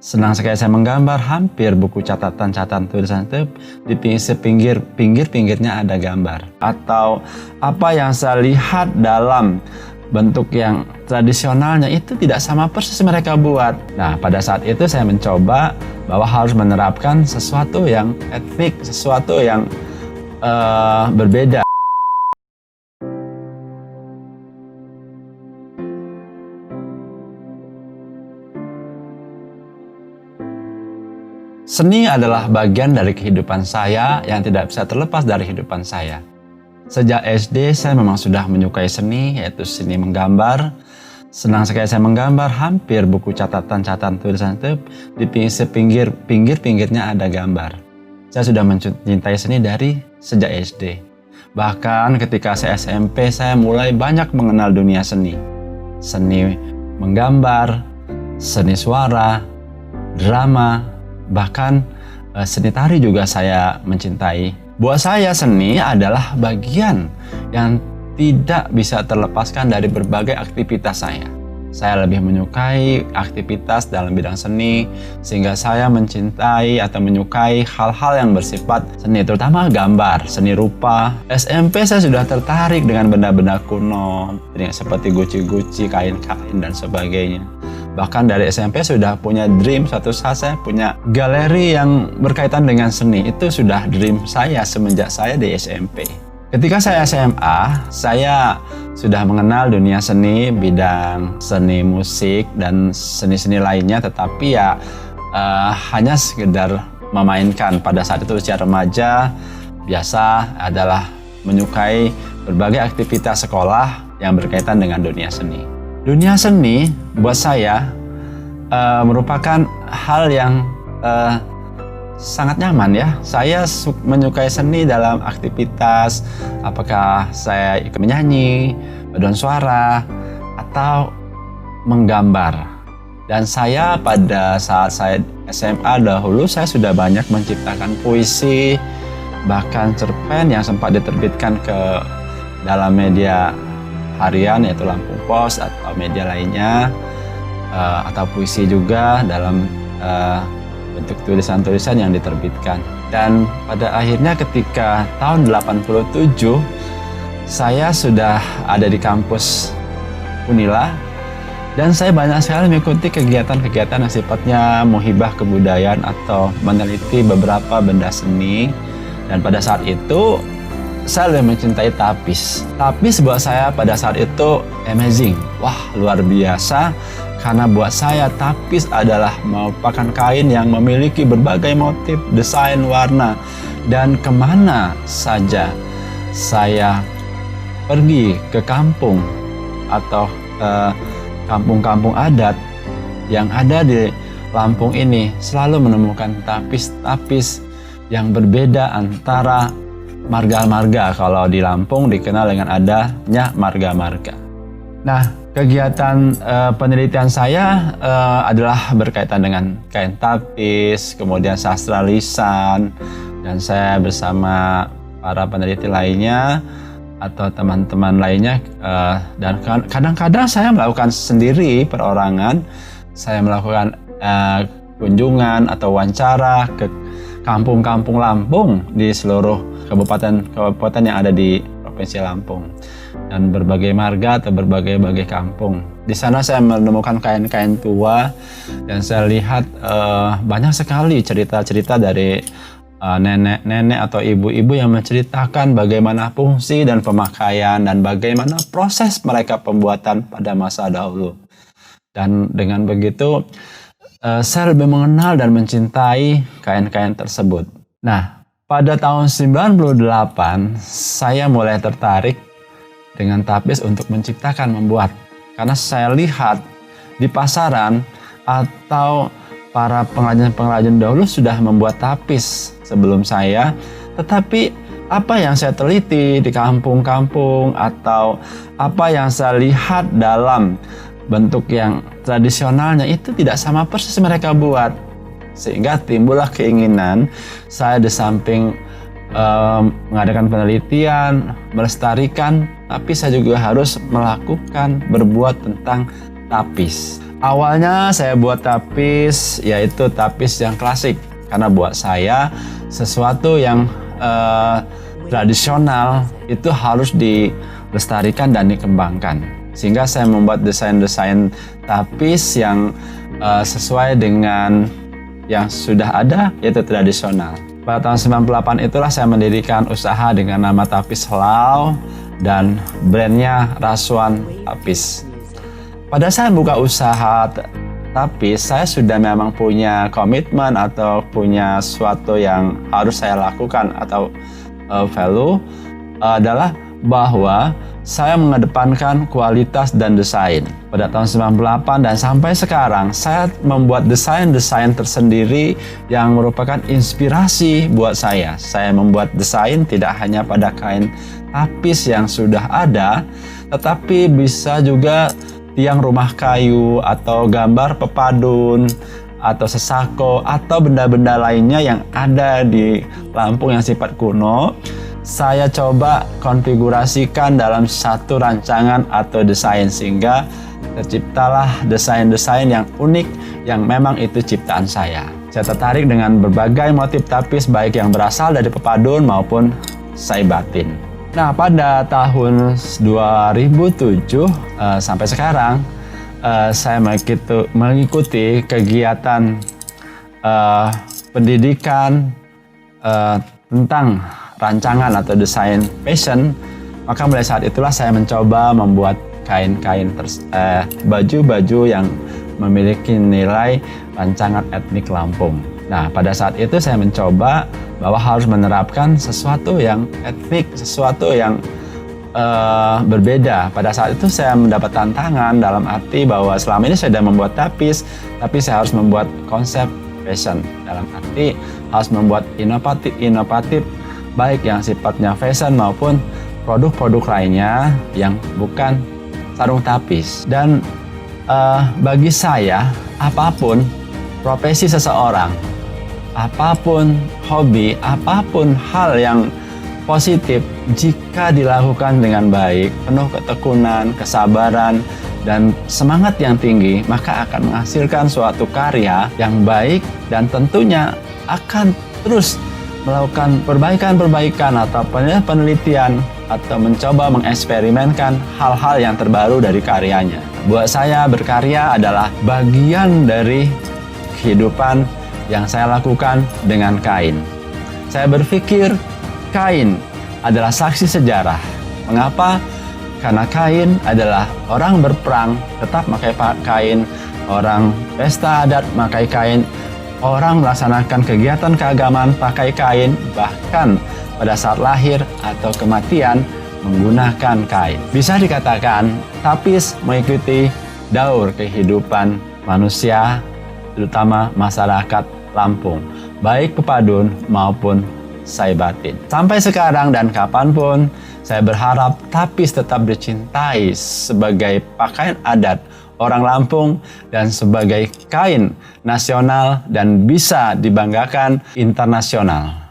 Senang sekali saya menggambar, hampir buku catatan tulisan itu di pinggirnya ada gambar. Atau apa yang saya lihat dalam bentuk yang tradisionalnya itu tidak sama persis mereka buat. Nah, pada saat itu saya mencoba bahwa harus menerapkan sesuatu yang etnik, sesuatu yang berbeda. Seni adalah bagian dari kehidupan saya yang tidak bisa terlepas dari kehidupan saya. Sejak SD saya memang sudah menyukai seni, yaitu seni menggambar. Senang sekali saya menggambar, hampir buku catatan tulisan itu di pinggirnya ada gambar. Saya sudah mencintai seni dari sejak SD. Bahkan ketika saya SMP, saya mulai banyak mengenal dunia seni. Seni menggambar, seni suara, drama, bahkan seni tari juga saya mencintai. Buat saya seni adalah bagian yang tidak bisa terlepaskan dari berbagai aktivitas saya. Saya lebih menyukai aktivitas dalam bidang seni, sehingga saya mencintai atau menyukai hal-hal yang bersifat seni, terutama gambar, seni rupa. SMP saya sudah tertarik dengan benda-benda kuno, seperti guci-guci, kain-kain, dan sebagainya. Bahkan dari SMP sudah punya dream, suatu saat saya punya galeri yang berkaitan dengan seni. Itu sudah dream saya semenjak saya di SMP. Ketika saya SMA, saya sudah mengenal dunia seni, bidang seni musik dan seni-seni lainnya, tetapi ya hanya sekedar memainkan. Pada saat itu usia remaja, biasa adalah menyukai berbagai aktivitas sekolah yang berkaitan dengan dunia seni. Dunia seni buat saya merupakan hal yang sangat nyaman ya. Saya menyukai seni dalam aktivitas, apakah saya ikut menyanyi, paduan suara, atau menggambar. Dan saya pada saat saya SMA dahulu, saya sudah banyak menciptakan puisi, bahkan cerpen yang sempat diterbitkan ke dalam media harian, yaitu Lampung Pos atau media lainnya, atau puisi juga dalam bentuk tulisan-tulisan yang diterbitkan. Dan pada akhirnya ketika tahun 87 saya sudah ada di kampus Unila, dan saya banyak sekali mengikuti kegiatan-kegiatan yang sifatnya muhibah kebudayaan atau meneliti beberapa benda seni. Dan pada saat itu saya lebih mencintai tapis. Tapis buat saya pada saat itu amazing. Wah, luar biasa. Karena buat saya tapis adalah merupakan kain yang memiliki berbagai motif, desain, warna. Dan kemana saja saya pergi ke kampung atau kampung-kampung adat yang ada di Lampung ini, selalu menemukan tapis-tapis yang berbeda antara marga-marga. Kalau di Lampung dikenal dengan adanya marga-marga. Nah, kegiatan penelitian saya adalah berkaitan dengan kain tapis, kemudian sastra lisan, dan saya bersama para peneliti lainnya atau teman-teman lainnya, dan kadang-kadang saya melakukan sendiri perorangan. Saya melakukan kunjungan atau wawancara ke kampung-kampung Lampung di seluruh kabupaten yang ada di Provinsi Lampung, dan berbagai marga atau berbagai kampung. Di sana saya menemukan kain-kain tua, dan saya lihat banyak sekali cerita-cerita dari nenek-nenek atau ibu-ibu yang menceritakan bagaimana fungsi dan pemakaian dan bagaimana proses mereka pembuatan pada masa dahulu. Dan dengan begitu saya lebih mengenal dan mencintai kain-kain tersebut. Nah, pada tahun 98 saya mulai tertarik dengan tapis untuk membuat. Karena saya lihat di pasaran atau para pengrajin-pengrajin dahulu sudah membuat tapis sebelum saya. Tetapi apa yang saya teliti di kampung-kampung atau apa yang saya lihat dalam bentuk yang tradisionalnya itu tidak sama persis mereka buat. Sehingga timbullah keinginan saya di samping mengadakan penelitian, melestarikan, tapi saya juga harus berbuat tentang tapis. Awalnya saya buat tapis, yaitu tapis yang klasik. Karena buat saya, sesuatu yang tradisional itu harus dilestarikan dan dikembangkan. Sehingga saya membuat desain-desain tapis yang sesuai dengan yang sudah ada, yaitu tradisional. Pada tahun 98 itulah saya mendirikan usaha dengan nama Tapis Helau dan brandnya Rasuan Tapis. Pada saat buka usaha tapis, saya sudah memang punya komitmen atau punya sesuatu yang harus saya lakukan atau value adalah bahwa saya mengedepankan kualitas dan desain. Pada tahun 98 dan sampai sekarang, saya membuat desain-desain tersendiri yang merupakan inspirasi buat saya. Saya membuat desain tidak hanya pada kain tapis yang sudah ada, tetapi bisa juga tiang rumah kayu atau gambar pepadun atau sesako atau benda-benda lainnya yang ada di Lampung yang sifat kuno. Saya coba konfigurasikan dalam satu rancangan atau desain sehingga terciptalah desain-desain yang unik yang memang itu ciptaan saya. Saya tertarik dengan berbagai motif tapis baik yang berasal dari pepadun maupun saibatin. Nah, pada tahun 2007 sampai sekarang saya mengikuti kegiatan pendidikan tentang rancangan atau desain fashion. Maka mulai saat itulah saya mencoba membuat kain-kain baju-baju yang memiliki nilai rancangan etnik Lampung. Nah, pada saat itu saya mencoba bahwa harus menerapkan sesuatu yang etnik, sesuatu yang berbeda. Pada saat itu saya mendapat tantangan dalam arti bahwa selama ini saya sudah membuat tapis, tapi saya harus membuat konsep fashion. Dalam arti harus membuat inovatif baik yang sifatnya fashion maupun produk-produk lainnya yang bukan sarung tapis. Dan bagi saya, apapun profesi seseorang, apapun hobi, apapun hal yang positif, jika dilakukan dengan baik, penuh ketekunan, kesabaran, dan semangat yang tinggi, maka akan menghasilkan suatu karya yang baik dan tentunya akan terus melakukan perbaikan-perbaikan atau penelitian atau mencoba mengeksperimenkan hal-hal yang terbaru dari karyanya. Buat saya, berkarya adalah bagian dari kehidupan yang saya lakukan dengan kain. Saya berpikir kain adalah saksi sejarah. Mengapa? Karena kain adalah orang berperang tetap pakai kain, orang pesta adat pakai kain, orang melaksanakan kegiatan keagamaan pakai kain, bahkan pada saat lahir atau kematian menggunakan kain. Bisa dikatakan tapis mengikuti daur kehidupan manusia, terutama masyarakat Lampung, baik pepadun maupun saibatin. Sampai sekarang dan kapanpun, saya berharap tapis tetap dicintai sebagai pakaian adat orang Lampung dan sebagai kain nasional dan bisa dibanggakan internasional.